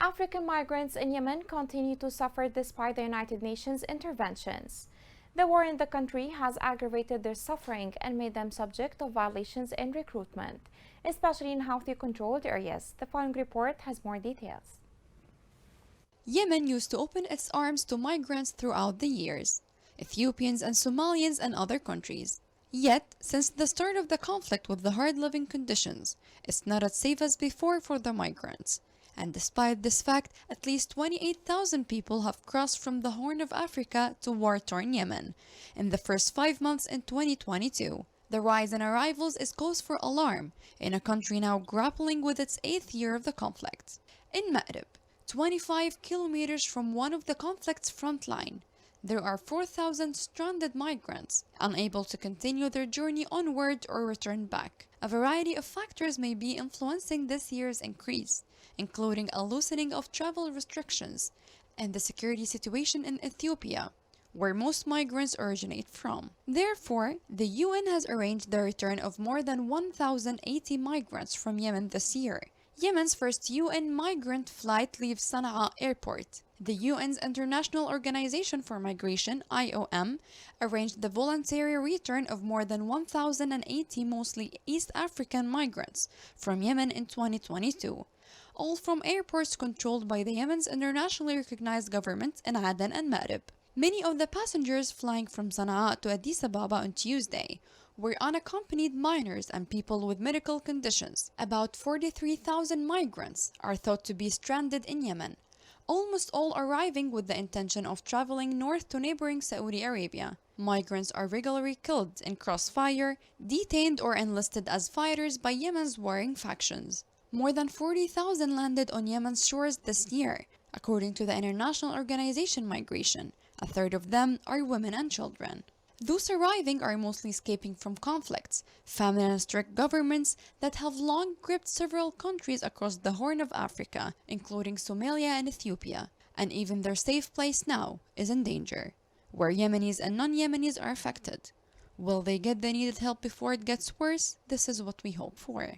African migrants in Yemen continue to suffer despite the United Nations interventions. The war in the country has aggravated their suffering and made them subject to violations in recruitment, especially in healthy controlled areas. The following report has more details. Yemen used to open its arms to migrants throughout the years, Ethiopians and Somalians and other countries. Yet, since the start of the conflict with the hard living conditions, it's not as safe as before for the migrants. And despite this fact, at least 28,000 people have crossed from the Horn of Africa to war-torn Yemen in the first 5 months in 2022. The rise in arrivals is cause for alarm in a country now grappling with its 8th year of the conflict. In Ma'rib, 25 kilometers from one of the conflict's front line, there are 4,000 stranded migrants, unable to continue their journey onward or return back. A variety of factors may be influencing this year's increase, including a loosening of travel restrictions and the security situation in Ethiopia, where most migrants originate from. Therefore, the UN has arranged the return of more than 1,080 migrants from Yemen this year. Yemen's first UN migrant flight leaves Sana'a airport. The UN's International Organization for Migration, IOM, arranged the voluntary return of more than 1,080 mostly East African migrants from Yemen in 2022, all from airports controlled by the Yemen's internationally recognized government in Aden and Ma'rib. Many of the passengers flying from Sana'a to Addis Ababa on Tuesday were unaccompanied minors and people with medical conditions. About 43,000 migrants are thought to be stranded in Yemen, almost all arriving with the intention of traveling north to neighboring Saudi Arabia. Migrants are regularly killed in crossfire, detained or enlisted as fighters by Yemen's warring factions. More than 40,000 landed on Yemen's shores this year, according to the International Organization Migration. A third of them are women and children. Those arriving are mostly escaping from conflicts, famine and strict governments that have long gripped several countries across the Horn of Africa, including Somalia and Ethiopia. And even their safe place now is in danger, where Yemenis and non-Yemenis are affected. Will they get the needed help before it gets worse? This is what we hope for.